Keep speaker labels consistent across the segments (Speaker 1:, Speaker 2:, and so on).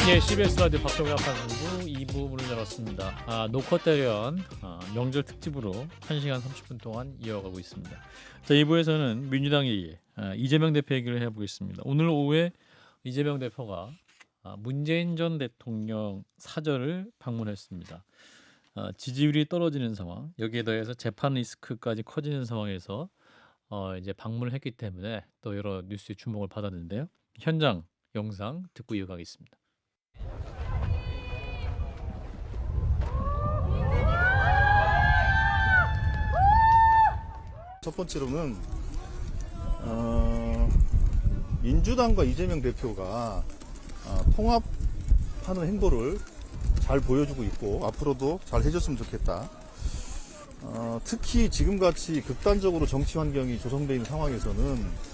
Speaker 1: 예, CBS 라디오 박정희 아판선수 2부 문을 열었습니다. 노컷대련 명절 특집으로 1시간 30분 동안 이어가고 있습니다. 자, 2부에서는 민주당 얘기, 이재명 대표 얘기를 해보겠습니다. 오늘 오후에 이재명 대표가 문재인 전 대통령 사저를 방문했습니다. 지지율이 떨어지는 상황, 여기에 더해서 재판 리스크까지 커지는 상황에서 이제 방문을 했기 때문에 또 여러 뉴스에 주목을 받았는데요. 현장 영상 듣고 이어가겠습니다.
Speaker 2: 첫 번째로는 민주당과 이재명 대표가 통합하는 행보를 잘 보여주고 있고 앞으로도 잘 해줬으면 좋겠다. 특히 지금같이 극단적으로 정치 환경이 조성되어 있는 상황에서는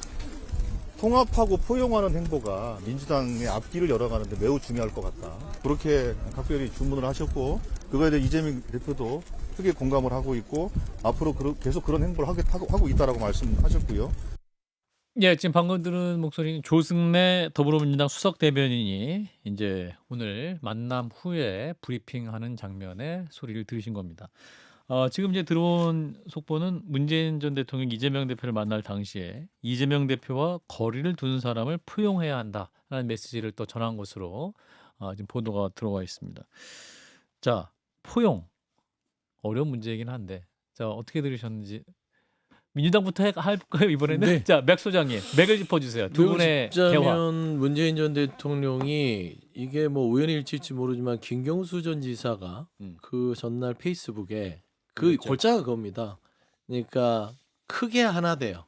Speaker 2: 통합하고 포용하는 행보가 민주당의 앞길을 열어가는데 매우 중요할 것 같다. 그렇게 각별히 주문을 하셨고 그거에 대해 이재명 대표도 크게 공감을 하고 있고 앞으로 계속 그런 행보를 하고 있다라고 말씀하셨고요.
Speaker 1: 예, 지금 방금 들은 목소리는 조승래 더불어민주당 수석 대변인이 이제 오늘 만남 후에 브리핑하는 장면의 소리를 들으신 겁니다. 지금 이제 들어온 속보는 문재인 전 대통령 이재명 대표를 만날 당시에 이재명 대표와 거리를 두는 사람을 포용해야 한다라는 메시지를 또 전한 것으로 지금 보도가 들어와 있습니다. 자, 포용 어려운 문제이긴 한데 자 어떻게 들으셨는지 민주당부터 할까요 이번에는?
Speaker 3: 네.
Speaker 1: 자, 맥 소장님 맥을 짚어주세요. 두 분의 대화.
Speaker 3: 짚자면 문재인 전 대통령이 이게 뭐 우연일지일지 모르지만 김경수 전 지사가 그 전날 페이스북에 그
Speaker 1: 그렇죠.
Speaker 3: 골자가 그겁니다. 그러니까 크게 하나 돼요.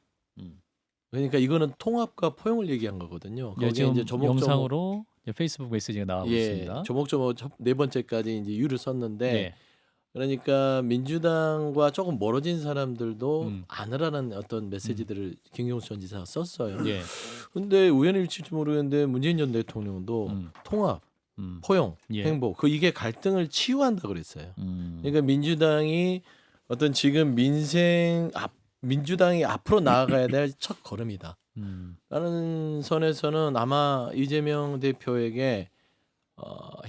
Speaker 3: 그러니까 이거는 통합과 포용을 얘기한 거거든요.
Speaker 1: 예,
Speaker 3: 거기에
Speaker 1: 지금
Speaker 3: 이제 조목조목
Speaker 1: 영상으로 이제 페이스북 메시지가 나오고 있습니다.
Speaker 3: 조목조목 네 번째까지 이제 유를 썼는데
Speaker 1: 네.
Speaker 3: 그러니까 민주당과 조금 멀어진 사람들도 안으라는 어떤 메시지들을 김경수 전 지사가 썼어요.
Speaker 1: 예.
Speaker 3: 근데 우연일지일지 모르겠는데 문재인 전 대통령도 통합, 포용,
Speaker 1: 예.
Speaker 3: 행보 이게 갈등을 치유한다 그랬어요.
Speaker 1: 음.
Speaker 3: 그러니까 민주당이 어떤 지금 민주당이 앞으로 나아가야 될 첫 걸음이다. 라는 선에서는 아마 이재명 대표에게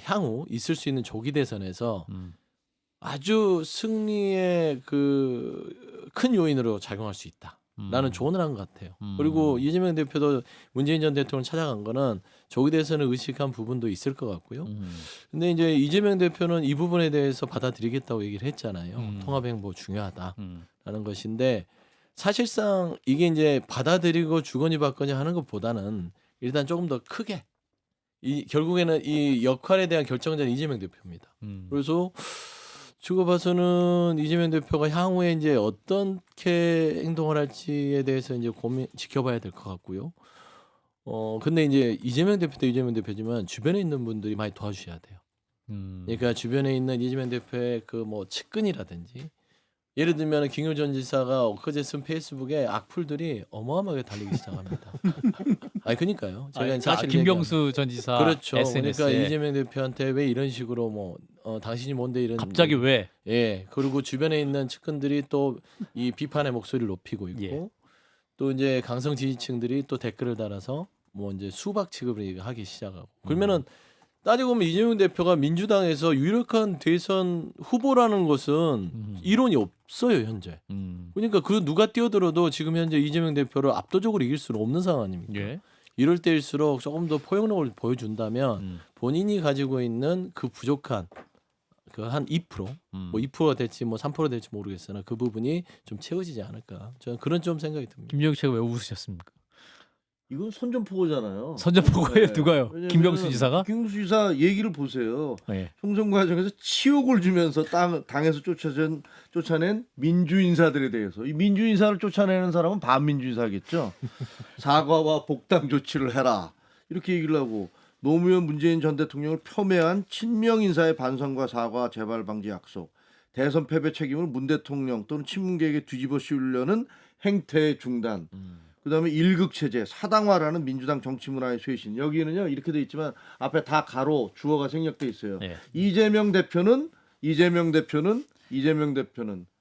Speaker 3: 향후 있을 수 있는 조기 대선에서 아주 승리의 그 큰 요인으로 작용할 수 있다라는 조언을 한 것 같아요. 그리고 이재명 대표도 문재인 전 대통령을 찾아간 거는 조기 대선을 의식한 부분도 있을 것 같고요. 근데 이제 이재명 대표는 이 부분에 대해서 받아들이겠다고 얘기를 했잖아요. 통합 행보 중요하다라는 것인데 사실상 이게 이제 받아들이고 주거니 받거니 하는 것보다는 일단 조금 더 크게 결국에는 이 역할에 대한 결정자는 이재명 대표입니다. 그래서 제가 봐서는 이재명 대표가 향후에 이제 어떻게 행동을 할지에 대해서 이제 지켜봐야 될 것 같고요. 근데 이제 이재명 대표도 이재명 대표지만 주변에 있는 분들이 많이 도와주셔야 돼요. 그러니까 주변에 있는 이재명 대표의 그 뭐 측근이라든지 예를 들면 김경수 전 지사가 엊그제 쓴 페이스북에 악플들이 어마어마하게 달리기 시작합니다. 아니 그러니까요. 제가 사실
Speaker 1: 김경수 전 지사
Speaker 3: 그렇죠.
Speaker 1: SNS에
Speaker 3: 그러니까 이재명 대표한테 왜 이런 식으로 뭐 당신이 뭔데 이런
Speaker 1: 갑자기 왜?
Speaker 3: 예. 그리고 주변에 있는 측근들이 또 이 비판의 목소리를 높이고 있고
Speaker 1: 예.
Speaker 3: 또 이제 강성 지지층들이 또 댓글을 달아서 뭐 이제 수박 취급을 하기 시작하고 그러면은 따지고 보면 이재명 대표가 민주당에서 유력한 대선 후보라는 것은 이론이 없어요 현재. 그러니까 그 누가 뛰어들어도 지금 현재 이재명 대표를 압도적으로 이길 수는 없는 상황 아닙니까?
Speaker 1: 예.
Speaker 3: 이럴 때일수록 조금 더 포용력을 보여준다면 본인이 가지고 있는 그 부족한 그 한 2%, 뭐 2%가 될지 뭐 3%가 될지 모르겠으나 그 부분이 좀 채워지지 않을까. 저는 그런 좀 생각이 듭니다.
Speaker 1: 김정욱 씨가 왜 웃으셨습니까?
Speaker 4: 이건 선전포고잖아요.
Speaker 1: 선전포고예요?
Speaker 4: 네.
Speaker 1: 누가요?
Speaker 4: 왜냐면은
Speaker 1: 김경수 지사가?
Speaker 4: 김경수 지사 얘기를 보세요.
Speaker 1: 예.
Speaker 4: 총선 과정에서 치욕을 주면서 당에서 쫓아낸 민주 인사들에 대해서 이 민주 인사를 쫓아내는 사람은 반민주 인사겠죠. 사과와 복당 조치를 해라 이렇게 얘기를 하고 노무현 문재인 전 대통령을 폄훼한 친명 인사의 반성과 사과 재발 방지 약속, 대선 패배 책임을 문 대통령 또는 친문계에게 뒤집어 씌우려는 행태 중단. 그다음에 일극체제, 사당화라는 민주당 정치 문화의 쇄신. 여기는요 이렇게 돼 있지만 앞에 다 가로 주어가 생략돼 있어요.
Speaker 1: 예.
Speaker 4: 이재명 대표는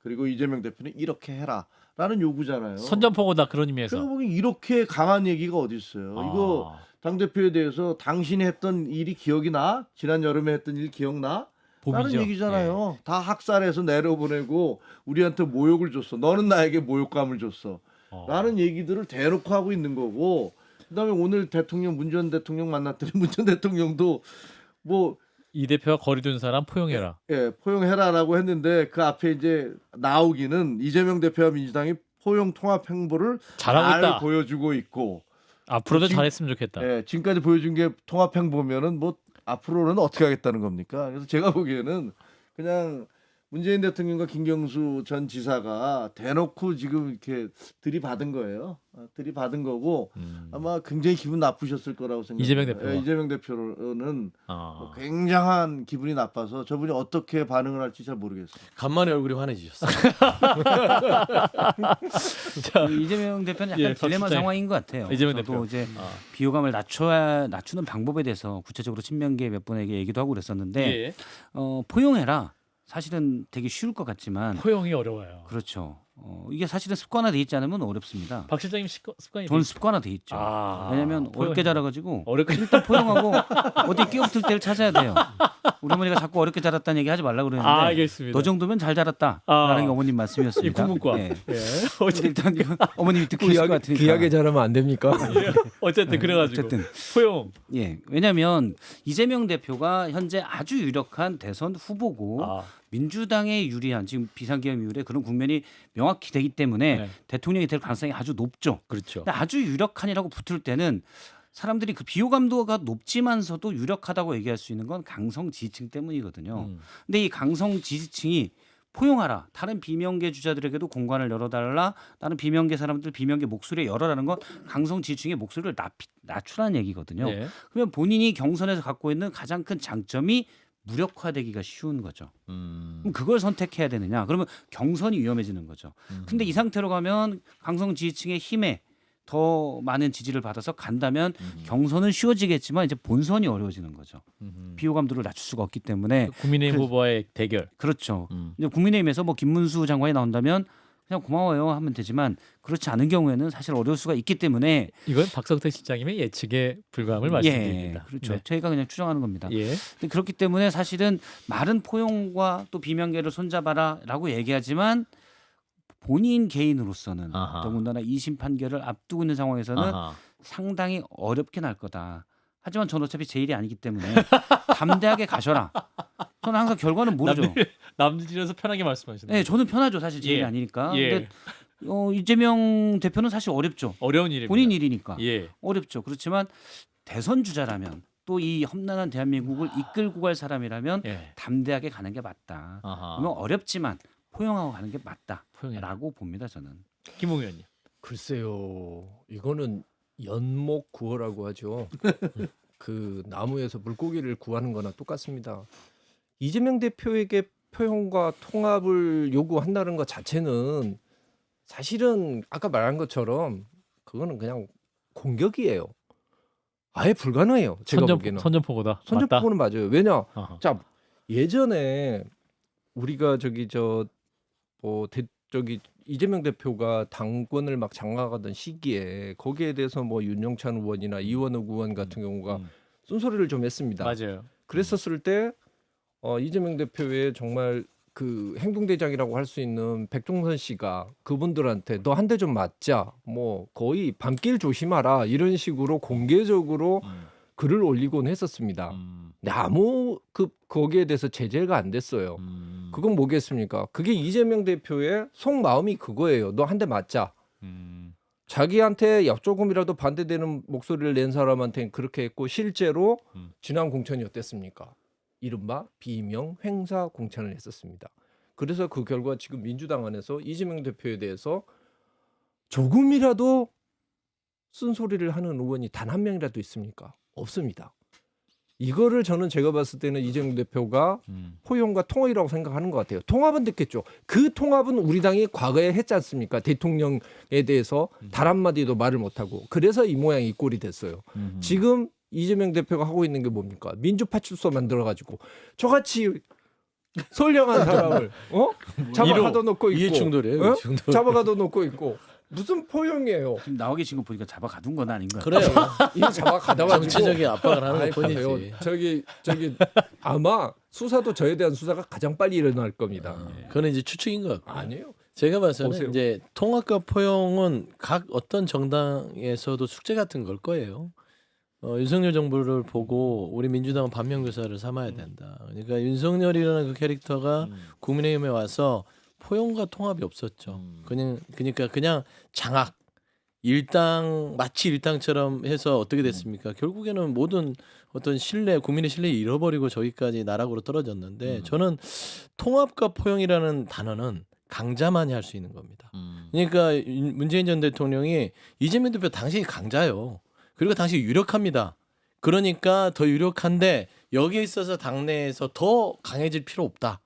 Speaker 4: 그리고 이재명 대표는 이렇게 해라라는 요구잖아요.
Speaker 1: 선전포고다 그런 의미에서.
Speaker 4: 그러고 보니 이렇게 강한 얘기가 어디 있어요? 이거 당대표에 대해서 당신이 했던 일이 기억이 나? 지난 여름에 했던 일 기억나? 라는
Speaker 1: 봄이죠.
Speaker 4: 얘기잖아요. 다 학살해서 내려보내고 우리한테 모욕을 줬어. 너는 나에게 모욕감을 줬어. 라는 얘기들을 대놓고 하고 있는 거고, 그다음에 오늘 대통령 문 전 대통령 만났더니 문 전 대통령도 뭐
Speaker 1: 이 대표가 거리둔 사람 포용해라.
Speaker 4: 포용해라라고 했는데 그 앞에 이제 나오기는 이재명 대표와 민주당이 포용 통합 행보를
Speaker 1: 잘하고
Speaker 4: 잘
Speaker 1: 있다.
Speaker 4: 보여주고 있고,
Speaker 1: 앞으로도
Speaker 4: 지금-
Speaker 1: 잘했으면 좋겠다.
Speaker 4: 지금까지 보여준 게 통합 행보면은 뭐 앞으로는 어떻게 하겠다는 겁니까? 그래서 제가 보기에는 그냥 문재인 대통령과 김경수 전 지사가 대놓고 지금 이렇게 들이받은 거예요. 들이받은 거고 아마 굉장히 기분 나쁘셨을 거라고 생각해요.
Speaker 1: 이재명 대표가?
Speaker 4: 이재명 대표는
Speaker 1: 아.
Speaker 4: 굉장한 기분이 나빠서 저분이 어떻게 반응을 할지 잘 모르겠어요.
Speaker 3: 간만에 얼굴이 환해지셨어요.
Speaker 5: 그 이재명 대표는 약간
Speaker 1: 예,
Speaker 5: 딜레마
Speaker 1: 박수장님.
Speaker 5: 상황인 것 같아요.
Speaker 1: 이재명
Speaker 5: 저도
Speaker 1: 대표.
Speaker 5: 이제
Speaker 1: 아.
Speaker 5: 비호감을 낮추는 방법에 대해서 구체적으로 친명계 몇 분에게 얘기도 하고 그랬었는데
Speaker 1: 예.
Speaker 5: 포용해라. 사실은 되게 쉬울 것 같지만
Speaker 1: 포용이 어려워요.
Speaker 5: 그렇죠. 이게 사실은 습관화돼 있지 않으면 어렵습니다.
Speaker 1: 박 실장님 습관이
Speaker 5: 저는 습관화돼 있죠.
Speaker 1: 아,
Speaker 5: 왜냐하면
Speaker 1: 포용이-
Speaker 5: 어렵게 자라가지고
Speaker 1: 어렵게
Speaker 5: 일단 포용하고 어디 끼어붙을 때를 찾아야 돼요. 우리 어머니가 자꾸 어렵게 자랐다는 얘기 하지 말라고 그러는데
Speaker 1: 알겠습니다.
Speaker 5: 너 정도면 잘 자랐다라는
Speaker 1: 아.
Speaker 5: 게 어머님
Speaker 1: 이
Speaker 5: 말씀이었습니다.
Speaker 1: 국문과.
Speaker 5: 예.
Speaker 1: 예.
Speaker 5: 근데 일단 이거 어머님이 듣고 계실 것 같으니까.
Speaker 6: 귀하게 자라면 안 됩니까?
Speaker 1: 어쨌든 그래가지고
Speaker 5: 어쨌든
Speaker 1: 포용.
Speaker 5: 예, 왜냐하면 이재명 대표가 현재 아주 유력한 대선 후보고
Speaker 1: 아,
Speaker 5: 민주당에 유리한 지금 비상계엄 이후에 그런 국면이 명확히 되기 때문에
Speaker 1: 네.
Speaker 5: 대통령이 될 가능성이 아주 높죠.
Speaker 1: 그렇죠.
Speaker 5: 근데 아주 유력한이라고 붙을 때는 사람들이 그 비호감도가 높지만서도 유력하다고 얘기할 수 있는 건 강성 지지층 때문이거든요. 근데 이 강성 지지층이 포용하라. 다른 비명계 주자들에게도 공간을 열어달라. 다른 비명계 사람들 비명계 목소리를 열어라는 건 강성 지지층의 목소리를 낮추라는 얘기거든요.
Speaker 1: 예.
Speaker 5: 그러면 본인이 경선에서 갖고 있는 가장 큰 장점이 무력화되기가 쉬운 거죠. 그럼 그걸 선택해야 되느냐? 그러면 경선이 위험해지는 거죠. 근데 이 상태로 가면 강성 지지층의 힘에 더 많은 지지를 받아서 간다면 경선은 쉬워지겠지만 이제 본선이 어려워지는 거죠. 비호감도를 낮출 수가 없기 때문에
Speaker 1: 국민의힘
Speaker 5: 그래서-
Speaker 1: 후보와의 대결.
Speaker 5: 그렇죠. 이제 국민의힘에서 뭐 김문수 장관이 나온다면 그냥 고마워요 하면 되지만 그렇지 않은 경우에는 사실 어려울 수가 있기 때문에
Speaker 1: 이건 박성태 실장님의 예측에 불과함을 말씀드립니다.
Speaker 5: 그렇죠.
Speaker 1: 네.
Speaker 5: 저희가 그냥 추정하는 겁니다.
Speaker 1: 예.
Speaker 5: 근데 그렇기 때문에 사실은 말은 포용과 또 비명계를 손잡아라라고 얘기하지만 본인 개인으로서는
Speaker 1: 아하.
Speaker 5: 더군다나 2심 판결을 앞두고 있는 상황에서는
Speaker 1: 아하.
Speaker 5: 상당히 어렵게 날 거다. 하지만 저는 어차피 제 일이 아니기 때문에 담대하게 가셔라. 저는 항상 결과는 모르죠.
Speaker 1: 남들이라서 편하게 말씀하시는.
Speaker 5: 네, 저는 편하죠. 사실 제 일이
Speaker 1: 예.
Speaker 5: 아니니까.
Speaker 1: 예.
Speaker 5: 근데 이재명 대표는 사실 어렵죠.
Speaker 1: 어려운 일입니다.
Speaker 5: 본인 일이니까
Speaker 1: 예.
Speaker 5: 어렵죠. 그렇지만 대선 주자라면 또 이 험난한 대한민국을 이끌고 갈 사람이라면
Speaker 1: 예.
Speaker 5: 담대하게 가는 게 맞다.
Speaker 1: 아하.
Speaker 5: 그러면 어렵지만 포용하고 가는 게
Speaker 1: 포용해라.
Speaker 5: 맞다라고 봅니다. 저는.
Speaker 1: 김웅 의원님.
Speaker 6: 글쎄요, 이거는 연목구어라고 하죠. 그 나무에서 물고기를 구하는 거나 똑같습니다. 이재명 대표에게 포용과 통합을 요구한다는 것 자체는 사실은 아까 말한 것처럼 그거는 그냥 공격이에요. 아예 불가능해요. 제가 보기에는.
Speaker 1: 선전포고다.
Speaker 6: 선전포고는 맞아요. 왜냐?
Speaker 1: 아하.
Speaker 6: 자, 예전에 우리가 저기 이재명 대표가 당권을 막 장악하던 시기에 거기에 대해서 뭐 윤영찬 의원이나 이원욱 의원 같은 경우가 쓴소리를 좀 했습니다.
Speaker 1: 맞아요.
Speaker 6: 그랬었을 때 이재명 대표의 정말 그 행동대장이라고 할 수 있는 백종선 씨가 그분들한테 너 한 대 좀 맞자, 뭐 거의 밤길 조심하라 이런 식으로 공개적으로 글을 올리곤 했었습니다. 근데 아무 거기에 대해서 제재가 안 됐어요. 그건 뭐겠습니까? 그게 이재명 대표의 속마음이 그거예요. 너 한 대 맞자. 자기한테 조금이라도 반대되는 목소리를 낸 사람한테는 그렇게 했고 실제로 지난 공천이 어땠습니까? 이른바 비명 횡사 공천을 했었습니다. 그래서 그 결과 지금 민주당 안에서 이재명 대표에 대해서 조금이라도 쓴소리를 하는 의원이 단 한 명이라도 있습니까? 없습니다. 이거를 저는 제가 봤을 때는 이재명 대표가 포용과 통합이라고 생각하는 것 같아요. 통합은 됐겠죠. 그 통합은 우리 당이 과거에 했지 않습니까? 대통령에 대해서 단 한마디도 말을 못하고 그래서 이 모양이 이 꼴이 됐어요. 지금 이재명 대표가 하고 있는 게 뭡니까? 민주파출소 만들어가지고 저같이 선량한 사람을 잡아가둬 놓고 있고
Speaker 3: 이해충돌이에요.
Speaker 6: 어?
Speaker 3: 충돌.
Speaker 6: 잡아가둬 놓고 있고 무슨 포용이에요?
Speaker 5: 지금 나와 계신 거 보니까 잡아가둔 건 아닌 것
Speaker 3: 그래요.
Speaker 6: 이 잡아 가다가지고
Speaker 3: 정치적인 압박을 하는
Speaker 6: 아이,
Speaker 3: 것
Speaker 6: 봐요.
Speaker 3: 뿐이지.
Speaker 6: 저기 아마 수사도 저에 대한 수사가 가장 빨리 일어날 겁니다.
Speaker 3: 그건 이제 추측인 것 같고.
Speaker 6: 아니에요.
Speaker 3: 제가 봐서는
Speaker 6: 보세요.
Speaker 3: 이제 통합과 포용은 각 어떤 정당에서도 숙제 같은 걸 거예요. 윤석열 정부를 보고 우리 민주당은 반면교사를 삼아야 된다. 그러니까 윤석열이라는 그 캐릭터가 국민의힘에 와서 포용과 통합이 없었죠. 그러니까 그냥 장악 일당 마치 일당처럼 해서 어떻게 됐습니까? 결국에는 모든 어떤 신뢰, 국민의 신뢰 잃어버리고 저기까지 나락으로 떨어졌는데 저는 통합과 포용이라는 단어는 강자만이 할 수 있는 겁니다. 그러니까 문재인 전 대통령이 이재명 대표 당시 강자요. 그리고 당시 유력합니다. 그러니까 더 유력한데 여기에 있어서 당내에서 더 강해질 필요 없다.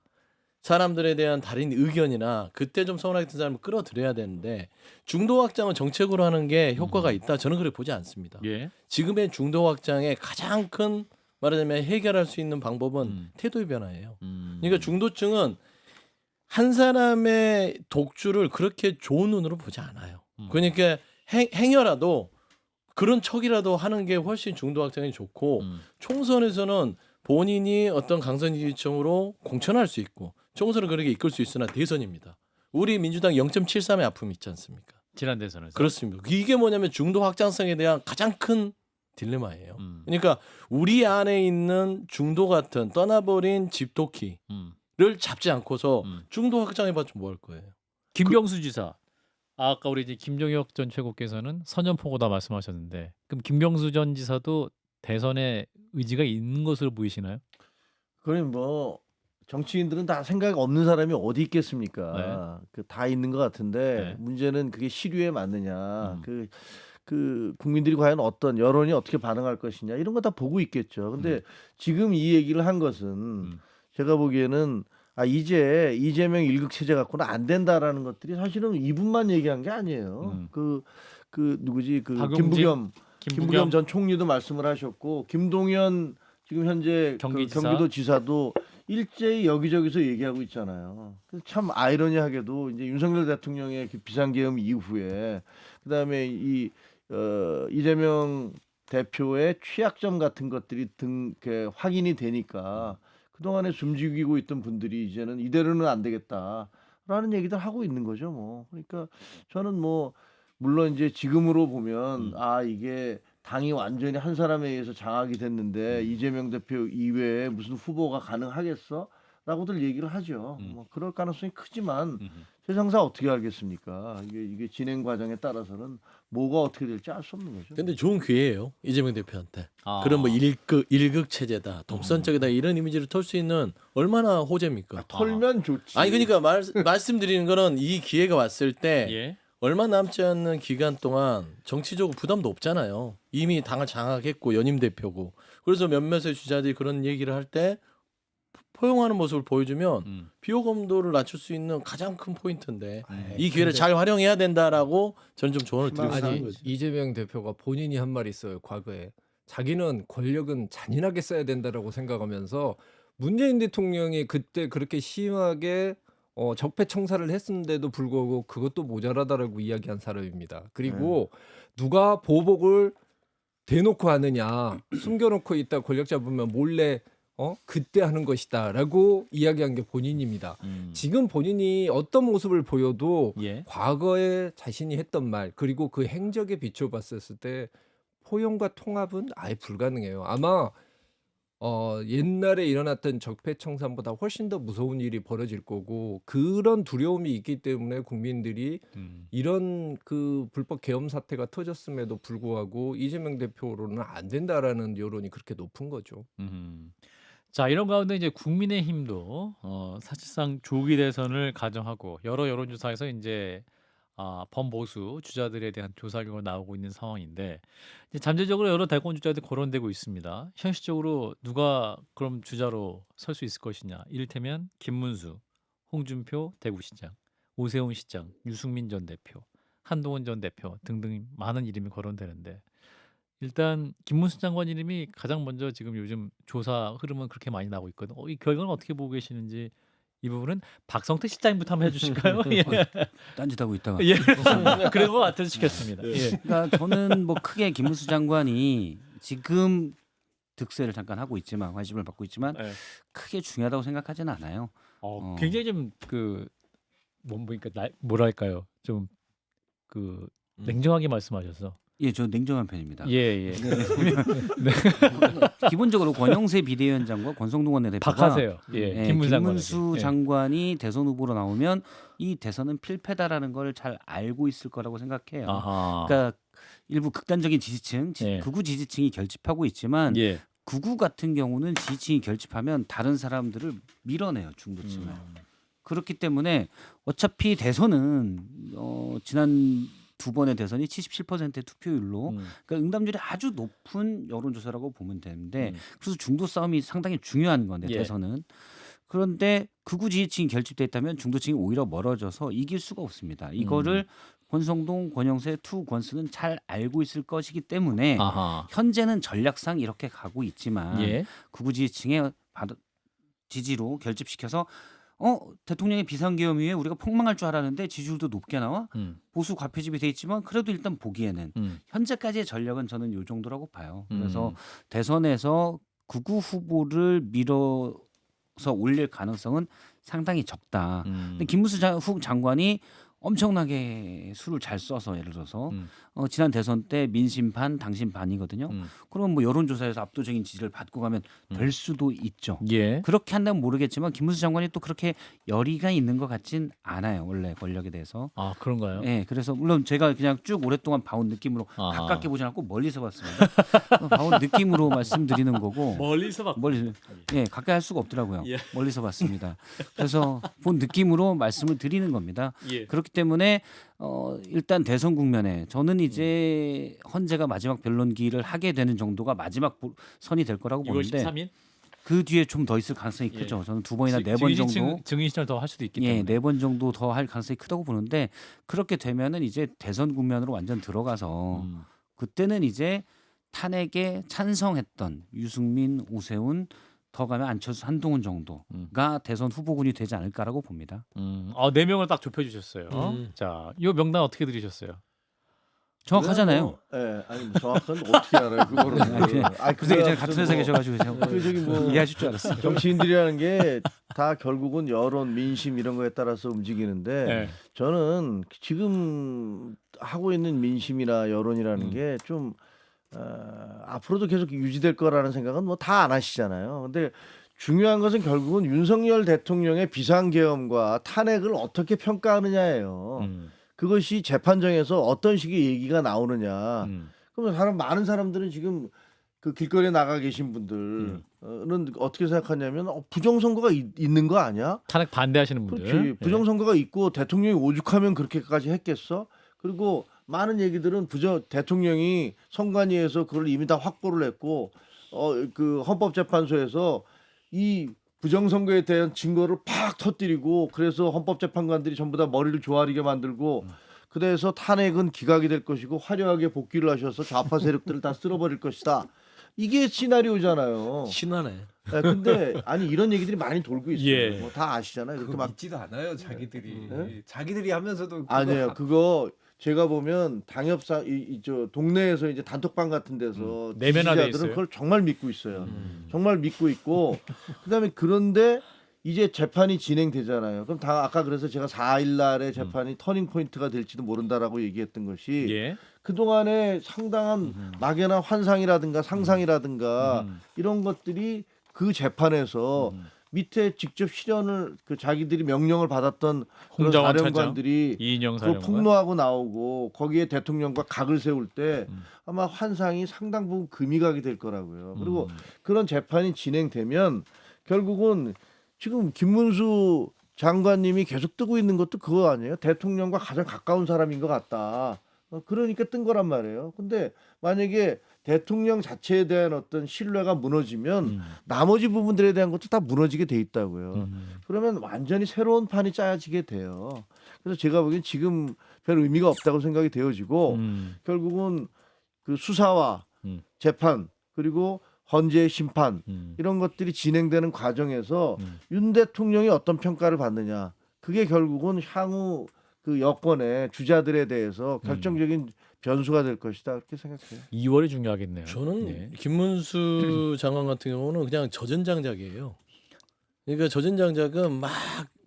Speaker 3: 사람들에 대한 다른 의견이나 그때 좀 서운하게 든 사람을 끌어들여야 되는데 중도 확장은 정책으로 하는 게 효과가 있다. 저는 그렇게 보지 않습니다.
Speaker 1: 예.
Speaker 3: 지금의 중도 확장의 가장 큰 말하자면 해결할 수 있는 방법은 태도의 변화예요. 그러니까 중도층은 한 사람의 독주를 그렇게 좋은 눈으로 보지 않아요. 그러니까 행여라도 그런 척이라도 하는 게 훨씬 중도 확장이 좋고 총선에서는 본인이 어떤 강선 지지층으로 공천할 수 있고 총선을 그렇게 이끌 수 있으나 대선입니다. 우리 민주당 0.73의 아픔이 있지 않습니까?
Speaker 1: 지난 대선에서.
Speaker 3: 그렇습니다. 이게 뭐냐면 중도 확장성에 대한 가장 큰 딜레마예요. 그러니까 우리 안에 있는 중도 같은 떠나버린 집도끼를 잡지 않고서 중도 확장해봤자 뭐 할 거예요?
Speaker 1: 김경수 지사. 아까 우리 이제 김종혁 전 최고께서는 선전포고다 말씀하셨는데 그럼 김경수 전 지사도 대선에 의지가 있는 것으로 보이시나요?
Speaker 4: 그럼 뭐 정치인들은 다 생각 없는 사람이 어디 있겠습니까?
Speaker 1: 네.
Speaker 4: 그 다 있는 것 같은데
Speaker 1: 네.
Speaker 4: 문제는 그게 시류에 맞느냐, 그 국민들이 과연 어떤 여론이 어떻게 반응할 것이냐 이런 거 다 보고 있겠죠. 근데 지금 이 얘기를 한 것은 제가 보기에는 이제 이재명 일극 체제 갖고는 안 된다라는 것들이 사실은 이분만 얘기한 게 아니에요. 그 누구지 그
Speaker 1: 박용진?
Speaker 4: 김부겸 전 총리도 말씀을 하셨고 김동연 지금 현재
Speaker 1: 경기지사?
Speaker 4: 경기도 지사도 일제히 여기저기서 얘기하고 있잖아요. 그래서 참 아이러니하게도 이제 윤석열 대통령의 그 비상계엄 이후에 그다음에 이재명 대표의 취약점 같은 것들이 확인이 되니까 그동안에 숨죽이고 있던 분들이 이제는 이대로는 안 되겠다라는 얘기들 하고 있는 거죠, 뭐. 그러니까 저는 뭐 물론 이제 지금으로 보면 이게 당이 완전히 한 사람에 의해서 장악이 됐는데 이재명 대표 이외에 무슨 후보가 가능하겠어? 라고들 얘기를 하죠. 뭐 그럴 가능성이 크지만 세상사 어떻게 알겠습니까? 이게 진행 과정에 따라서는 뭐가 어떻게 될지 알 수 없는 거죠.
Speaker 3: 근데 좋은 기회예요. 이재명 대표한테.
Speaker 1: 아.
Speaker 3: 그런 뭐 일극 체제다, 독선적이다 이런 이미지를 털 수 있는 얼마나 호재입니까?
Speaker 4: 털면 좋지.
Speaker 3: 아니 그러니까 말씀드리는 거는 이 기회가 왔을 때
Speaker 1: 예.
Speaker 3: 얼마 남지 않는 기간 동안 정치적으로 부담도 없잖아요. 이미 당을 장악했고 연임 대표고. 그래서 몇몇의 주자들이 그런 얘기를 할 때 포용하는 모습을 보여주면 비호감도를 낮출 수 있는 가장 큰 포인트인데 이 기회를 잘 활용해야 된다라고 저는 좀 조언을 드리고 싶은
Speaker 6: 아니
Speaker 3: 거죠.
Speaker 6: 이재명 대표가 본인이 한 말이 있어요. 과거에 자기는 권력은 잔인하게 써야 된다라고 생각하면서 문재인 대통령이 그때 그렇게 심하게 적폐청사를 했는데도 불구하고 그것도 모자라다라고 이야기한 사람입니다. 그리고 누가 보복을 대놓고 하느냐, 숨겨놓고 있다 권력 잡으면 몰래 그때 하는 것이다라고 이야기한 게 본인입니다. 지금 본인이 어떤 모습을 보여도
Speaker 1: 예.
Speaker 6: 과거에 자신이 했던 말 그리고 그 행적에 비춰봤을 때 포용과 통합은 아예 불가능해요. 아마 옛날에 일어났던 적폐청산보다 훨씬 더 무서운 일이 벌어질 거고 그런 두려움이 있기 때문에 국민들이 이런 그 불법 계엄 사태가 터졌음에도 불구하고 이재명 대표로는 안 된다라는 여론이 그렇게 높은 거죠.
Speaker 1: 자, 이런 가운데 이제 국민의힘도 사실상 조기 대선을 가정하고 여러 여론조사에서 이제 범보수 주자들에 대한 조사 결과 나오고 있는 상황인데 이제 잠재적으로 여러 대권 주자들이 거론되고 있습니다. 현실적으로 누가 그럼 주자로 설 수 있을 것이냐? 이를테면 김문수, 홍준표 대구시장, 오세훈 시장, 유승민 전 대표, 한동훈 전 대표 등등 많은 이름이 거론되는데 일단 김문수 장관 이름이 가장 먼저 지금 요즘 조사 흐름은 그렇게 많이 나오고 있거든요. 이 결과는 어떻게 보고 계시는지 이 부분은 박성태 실장님부터 한번 해주실까요? 예.
Speaker 5: 딴짓하고 있다가.
Speaker 1: 예. 그런 것 같아서 시켰습니다. 예.
Speaker 5: 그러니까 저는 뭐 크게 김문수 장관이 지금 득세를 잠깐 하고 있지만 관심을 받고 있지만
Speaker 1: 예.
Speaker 5: 크게 중요하다고 생각하지는 않아요.
Speaker 1: 굉장히 좀 뭐니까 뭐랄까요? 좀 냉정하게 말씀하셔서.
Speaker 5: 예, 저 냉정한 편입니다.
Speaker 1: 예, 예.
Speaker 5: 기본적으로 권영세 비대위원장과 권성동 원내대표가
Speaker 1: 박하세요. 예.
Speaker 5: 김문수
Speaker 1: 예.
Speaker 5: 장관이 대선 후보로 나오면 이 대선은 필패다라는 걸 잘 알고 있을 거라고 생각해요.
Speaker 1: 아하.
Speaker 5: 그러니까 일부 극단적인 지지층,
Speaker 1: 예.
Speaker 5: 극우 지지층이 결집하고 있지만
Speaker 1: 예.
Speaker 5: 극우 같은 경우는 지지층이 결집하면 다른 사람들을 밀어내요, 중도층을. 그렇기 때문에 어차피 대선은 지난 두 번의 대선이 77%의 투표율로 그러니까 응답률이 아주 높은 여론조사라고 보면 되는데 그래서 중도 싸움이 상당히 중요한 건데
Speaker 1: 예.
Speaker 5: 대선은 그런데 극우 지지층이 결집돼 있다면 중도층이 오히려 멀어져서 이길 수가 없습니다. 이거를 권성동, 권영세, 투 권수는 잘 알고 있을 것이기 때문에
Speaker 1: 아하.
Speaker 5: 현재는 전략상 이렇게 가고 있지만
Speaker 1: 예.
Speaker 5: 극우 지지층의 지지로 결집시켜서 대통령의 비상계엄 이후에 우리가 폭망할 줄 알았는데 지지율도 높게 나와 보수 과표집이 돼 있지만 그래도 일단 보기에는 현재까지의 전략은 저는 이 정도라고 봐요. 그래서 대선에서 극우 후보를 밀어서 올릴 가능성은 상당히 적다. 근데 김문수 장관이 엄청나게 수를 잘 써서 예를 들어서 지난 대선 때 민심반 당신반이거든요. 그러면 뭐 여론조사에서 압도적인 지지를 받고 가면 될 수도 있죠.
Speaker 1: 예.
Speaker 5: 그렇게 한다면 모르겠지만 김문수 장관이 또 그렇게 열의가 있는 것 같진 않아요. 원래 권력에 대해서.
Speaker 1: 아, 그런가요?
Speaker 5: 네, 그래서 물론 제가 그냥 쭉 오랫동안 봐온 느낌으로
Speaker 1: 아하.
Speaker 5: 가깝게 보지 않고 멀리서 봤습니다. 봐온 느낌으로 말씀드리는 거고.
Speaker 1: 멀리서 막
Speaker 5: 예, 가까이 할 수가 없더라고요.
Speaker 1: 예.
Speaker 5: 멀리서 봤습니다. 그래서 본 느낌으로 말씀을 드리는 겁니다.
Speaker 1: 예.
Speaker 5: 그렇기 때문에 일단 대선 국면에 저는 이제 헌재가 마지막 변론기를 하게 되는 정도가 마지막 선이 될 거라고
Speaker 1: 6월
Speaker 5: 보는데
Speaker 1: 13일
Speaker 5: 그 뒤에 좀 더 있을 가능성이
Speaker 1: 예.
Speaker 5: 크죠. 저는 두 번이나 네 번 정도
Speaker 1: 증인 신청을 더 할 수도 있기
Speaker 5: 예,
Speaker 1: 때문에.
Speaker 5: 네 번 정도 더 할 가능성이 크다고 보는데 그렇게 되면은 이제 대선 국면으로 완전 들어가서 그때는 이제 탄핵에 찬성했던 유승민, 오세훈 더 가면 안철수, 한동훈 정도가 대선 후보군이 되지 않을까라고 봅니다.
Speaker 1: 4명을 딱 좁혀 주셨어요. 자, 이 명단 어떻게 들으셨어요?
Speaker 5: 정확하잖아요.
Speaker 4: 예, 아니 뭐 정확한 어떻게 알아요 그거를.
Speaker 5: 그새 예전에 같은 회사 계셔가지고 제가
Speaker 4: 그 저기 뭐
Speaker 5: 이해하실 줄 알았어요.
Speaker 4: 정치인들이라는 게 다 결국은 여론, 민심 이런 거에 따라서 움직이는데
Speaker 1: 네.
Speaker 4: 저는 지금 하고 있는 민심이나 여론이라는 게 좀 앞으로도 계속 유지될 거라는 생각은 뭐 다 안 하시잖아요. 근데 중요한 것은 결국은 윤석열 대통령의 비상계엄과 탄핵을 어떻게 평가하느냐예요. 그것이 재판정에서 어떤 식의 얘기가 나오느냐. 그러면 많은 사람들은 지금 그 길거리에 나가 계신 분들은 어떻게 생각하냐면 부정선거가 있는 거 아니야?
Speaker 1: 탄핵 반대하시는 분들.
Speaker 4: 그렇지. 부정선거가 있고 대통령이 오죽하면 그렇게까지 했겠어? 그리고 많은 얘기들은 대통령이 선관위에서 그걸 이미 다 확보를 했고 그 헌법재판소에서 이 부정선거에 대한 증거를 팍 터뜨리고 그래서 헌법재판관들이 전부 다 머리를 조아리게 만들고 그래서 탄핵은 기각이 될 것이고 화려하게 복귀를 하셔서 좌파 세력들을 다 쓸어버릴 것이다. 이게 시나리오잖아요.
Speaker 3: 신화네.
Speaker 4: 네, 근데 아니 이런 얘기들이 많이 돌고 있어요.
Speaker 1: 예.
Speaker 4: 뭐 다 아시잖아요. 그렇게
Speaker 6: 그거
Speaker 4: 막
Speaker 6: 믿지도 않아요 자기들이.
Speaker 4: 네?
Speaker 6: 자기들이 하면서도 그거
Speaker 4: 아니에요. 그거 제가 보면 당협사 저 동네에서 이제 단톡방 같은 데서
Speaker 1: 내면화돼
Speaker 4: 지지자들은
Speaker 1: 있어요.
Speaker 4: 그걸 정말 믿고 있어요. 정말 믿고 있고 그다음에 그런데 이제 재판이 진행되잖아요. 그럼 아까 그래서 제가 4일 날의 재판이 터닝 포인트가 될지도 모른다라고 얘기했던 것이
Speaker 1: 예.
Speaker 4: 그동안에 상당한 막연한 환상이라든가 상상이라든가 이런 것들이 그 재판에서 밑에 직접 실현을 자기들이 명령을 받았던 그런
Speaker 1: 홍정원
Speaker 4: 사령관들이
Speaker 1: 이인영
Speaker 4: 그걸
Speaker 1: 사령관.
Speaker 4: 폭로하고 나오고 거기에 대통령과 각을 세울 때 아마 환상이 상당 부분 금이 가게 될 거라고요. 그리고 그런 재판이 진행되면 결국은 지금 김문수 장관님이 계속 뜨고 있는 것도 그거 아니에요? 대통령과 가장 가까운 사람인 것 같다. 그러니까 뜬 거란 말이에요. 근데 만약에 대통령 자체에 대한 어떤 신뢰가 무너지면 나머지 부분들에 대한 것도 다 무너지게 돼 있다고요. 그러면 완전히 새로운 판이 짜지게 돼요. 그래서 제가 보기엔 지금 별 의미가 없다고 생각이 되어지고 결국은 그 수사와 재판 그리고 헌재 심판 이런 것들이 진행되는 과정에서 윤 대통령이 어떤 평가를 받느냐 그게 결국은 향후 그 여권의 주자들에 대해서 결정적인 변수가 될 것이다 그렇게 생각해요.
Speaker 1: 2월이 중요하겠네요.
Speaker 3: 저는
Speaker 1: 네.
Speaker 3: 김문수 장관 같은 경우는 그냥 젖은 장작이에요. 그러니까 젖은 장작은 막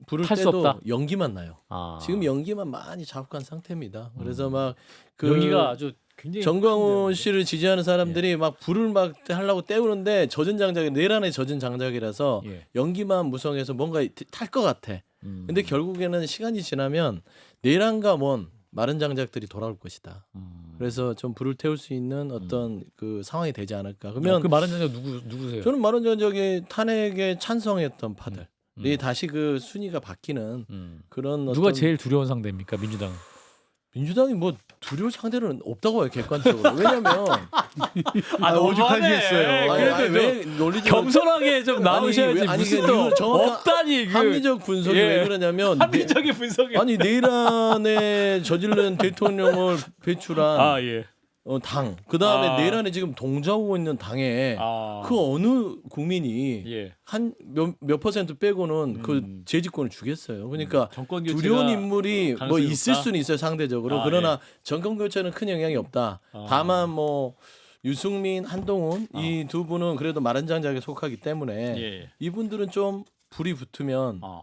Speaker 3: 불을
Speaker 1: 탈 수
Speaker 3: 때도
Speaker 1: 없다?
Speaker 3: 연기만 나요.
Speaker 1: 아.
Speaker 3: 지금 연기만 많이 자욱한 상태입니다. 그래서 막 그
Speaker 1: 여기가 아주 굉장히
Speaker 3: 정광훈
Speaker 1: 큰데요.
Speaker 3: 씨를 지지하는 사람들이 막 불을 막 하려고 때우는데 젖은 장작이 내란의 젖은 장작이라서
Speaker 1: 예.
Speaker 3: 연기만 무성해서 뭔가 탈 것 같아.
Speaker 1: 음.
Speaker 3: 근데 결국에는 시간이 지나면 내란과 먼 마른 장작들이 돌아올 것이다. 그래서 좀 불을 태울 수 있는 어떤 그 상황이 되지 않을까. 그러면
Speaker 1: 그 말은 전혀 누구세요?
Speaker 3: 저는 마른 장작이 탄핵에 찬성했던 파들이 다시 그 순위가 바뀌는 그런
Speaker 1: 누가
Speaker 3: 어떤
Speaker 1: 제일 두려운 상대입니까? 민주당.
Speaker 3: 민주당이 뭐 두려울 상대는 없다고 해요 객관적으로. 왜냐면
Speaker 4: 오죽하게 했어요.
Speaker 1: 그래도
Speaker 3: 왜 논리적
Speaker 1: 겸손하게 좀 나오셔야지.
Speaker 3: 아니,
Speaker 1: 무슨
Speaker 3: 이게
Speaker 1: 또
Speaker 3: 정확한
Speaker 1: 없다니. 그
Speaker 3: 합리적 분석이
Speaker 1: 예.
Speaker 3: 왜 그러냐면
Speaker 1: 합리적인 분석이.
Speaker 3: 아니 내란에 저지른 대통령을 배출한
Speaker 1: 아 예.
Speaker 3: 당, 그 다음에
Speaker 1: 아.
Speaker 3: 내란에 지금 동조하고 있는 당에
Speaker 1: 아.
Speaker 3: 그 어느 국민이
Speaker 1: 예.
Speaker 3: 한 몇 퍼센트 빼고는 그 재집권을 주겠어요. 그러니까
Speaker 1: 정권 교체가
Speaker 3: 두려운 인물이 뭐
Speaker 1: 가능성이
Speaker 3: 있을
Speaker 1: 높다?
Speaker 3: 수는 있어요 상대적으로.
Speaker 1: 아,
Speaker 3: 그러나 정권 교체는 큰 영향이 없다.
Speaker 1: 아.
Speaker 3: 다만 뭐 유승민, 한동훈 이 두 분은 그래도 마른 장작에 속하기 때문에
Speaker 1: 예.
Speaker 3: 이분들은 좀 불이 붙으면
Speaker 1: 아.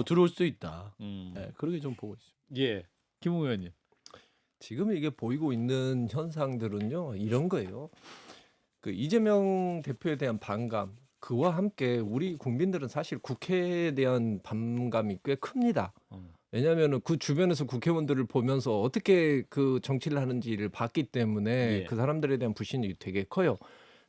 Speaker 3: 들어올 수도 있다.
Speaker 1: 음.
Speaker 3: 네, 그렇게 좀 보고 있습니다.
Speaker 1: 예. 김웅 의원님.
Speaker 6: 지금 이게 보이고 있는 현상들은요 이런 거예요. 그 이재명 대표에 대한 반감 그와 함께 우리 국민들은 사실 국회에 대한 반감이 꽤 큽니다. 왜냐하면 그 주변에서 국회의원들을 보면서 어떻게 그 정치를 하는지를 봤기 때문에
Speaker 1: 예.
Speaker 6: 그 사람들에 대한 불신이 되게 커요.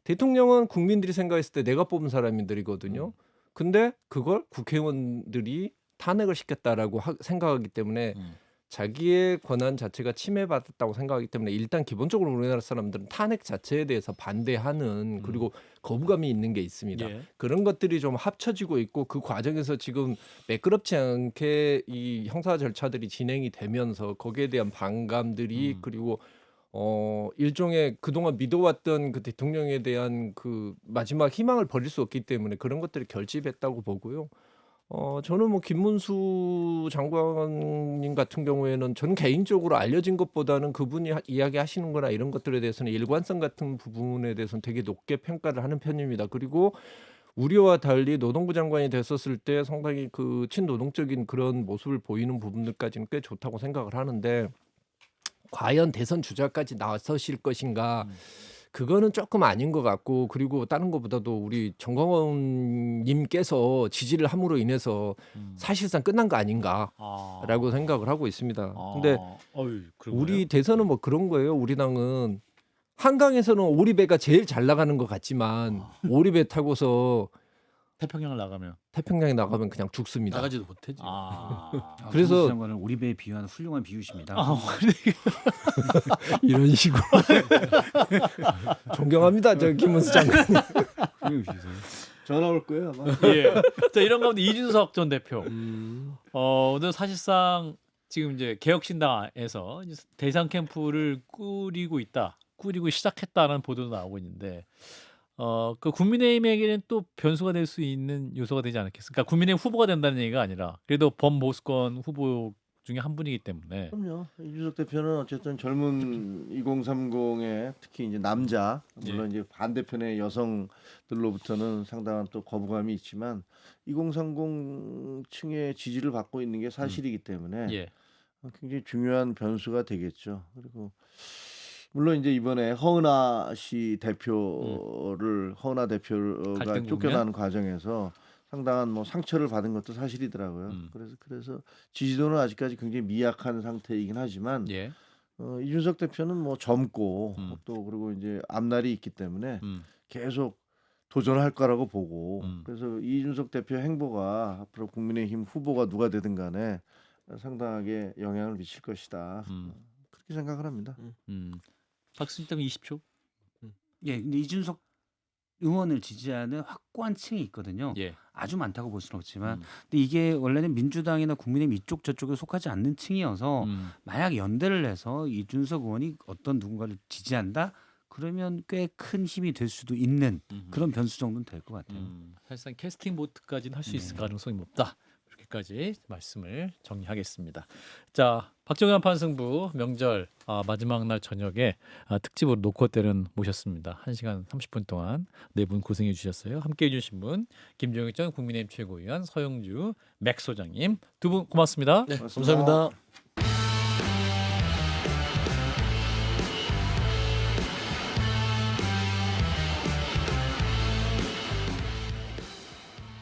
Speaker 6: 대통령은 국민들이 생각했을 때 내가 뽑은 사람들이거든요. 근데 그걸 국회의원들이 탄핵을 시켰다라고 생각하기 때문에 자기의 권한 자체가 침해받았다고 생각하기 때문에 일단 기본적으로 우리나라 사람들은 탄핵 자체에 대해서 반대하는 그리고 거부감이 있는 게 있습니다.
Speaker 1: 예.
Speaker 6: 그런 것들이 좀 합쳐지고 있고 그 과정에서 지금 매끄럽지 않게 이 형사 절차들이 진행이 되면서 거기에 대한 반감들이 그리고 일종의 그동안 믿어왔던 그 대통령에 대한 그 마지막 희망을 버릴 수 없기 때문에 그런 것들이 결집했다고 보고요. 저는 뭐 김문수 장관님 같은 경우에는 저는 개인적으로 알려진 것보다는 그분이 이야기하시는 거나 이런 것들에 대해서는 일관성 같은 부분에 대해서는 되게 높게 평가를 하는 편입니다. 그리고 우리와 달리 노동부 장관이 됐었을 때 상당히 그 친노동적인 그런 모습을 보이는 부분들까지는 꽤 좋다고 생각을 하는데 과연 대선 주자까지 나서실 것인가 그거는 조금 아닌 것 같고 그리고 다른 것보다도 우리 정광훈 님께서 지지를 함으로 인해서 사실상 끝난 거 아닌가라고 생각을 하고 있습니다. 근데 우리 대선은 뭐 그런 거예요. 우리 당은 한강에서는 오리배가 제일 잘 나가는 것 같지만 오리배 타고서
Speaker 1: 태평양을 나가면
Speaker 3: 태평양에 나가면 그냥 죽습니다.
Speaker 1: 나가지도 못하지.
Speaker 3: 그래서-
Speaker 5: 그래서 장관은 오리배에 비유하는 훌륭한 비유십니다.
Speaker 3: 이런 식으로 존경합니다. 저 김문수 장관.
Speaker 4: 전화 올 거예요 아마.
Speaker 1: 예. 자 이런 가운데 이준석 전 대표. 오늘 사실상 지금 이제 개혁신당에서 이제 대상 캠프를 꾸리고 시작했다는 보도도 나오고 있는데, 그 국민의힘에게는 또 변수가 될 수 있는 요소가 되지 않겠습니까? 그러니까 국민의힘 후보가 된다는 얘기가 아니라 그래도 범보수권 후보 중에 한 분이기 때문에.
Speaker 4: 그럼요. 이준석 대표는 어쨌든 젊은 2030의 특히 이제 남자 물론 이제 반대편의 여성들로부터는 상당한 또 거부감이 있지만 2030층의 지지를 받고 있는 게 사실이기 때문에
Speaker 1: 예.
Speaker 4: 굉장히 중요한 변수가 되겠죠. 그리고 물론 이제 이번에 허은하 대표가
Speaker 1: 갈등
Speaker 4: 쫓겨나는 과정에서 상당한 뭐 상처를 받은 것도 사실이더라고요. 그래서 지지도는 아직까지 굉장히 미약한 상태이긴 하지만
Speaker 1: 예.
Speaker 4: 이준석 대표는 뭐 젊고 또 그리고 이제 앞날이 있기 때문에 계속 도전할 거라고 보고 그래서 이준석 대표 행보가 앞으로 국민의힘 후보가 누가 되든 간에 상당하게 영향을 미칠 것이다. 그렇게 생각을 합니다.
Speaker 1: 박수님 20초.
Speaker 5: 예, 근데 이준석 의원을 지지하는 확고한 층이 있거든요.
Speaker 1: 예.
Speaker 5: 아주 많다고 볼 수는 없지만, 근데 이게 원래는 민주당이나 국민의힘 이쪽 저쪽에 속하지 않는 층이어서 만약 연대를 해서 이준석 의원이 어떤 누군가를 지지한다, 그러면 꽤 큰 힘이 될 수도 있는 그런 변수 정도는 될 것 같아요.
Speaker 1: 사실상 캐스팅 보트까지는 할 수 있을 가능성이 높다. 이렇게까지 말씀을 정리하겠습니다. 자, 박정현 판승부 명절 마지막 날 저녁에 특집으로 노컷대는 모셨습니다. 1시간 30분 동안 네 분 고생해 주셨어요. 함께해 주신 분 김종익 전 국민의힘 최고위원, 서영주 맥 소장님 두 분 고맙습니다.
Speaker 3: 네, 감사합니다.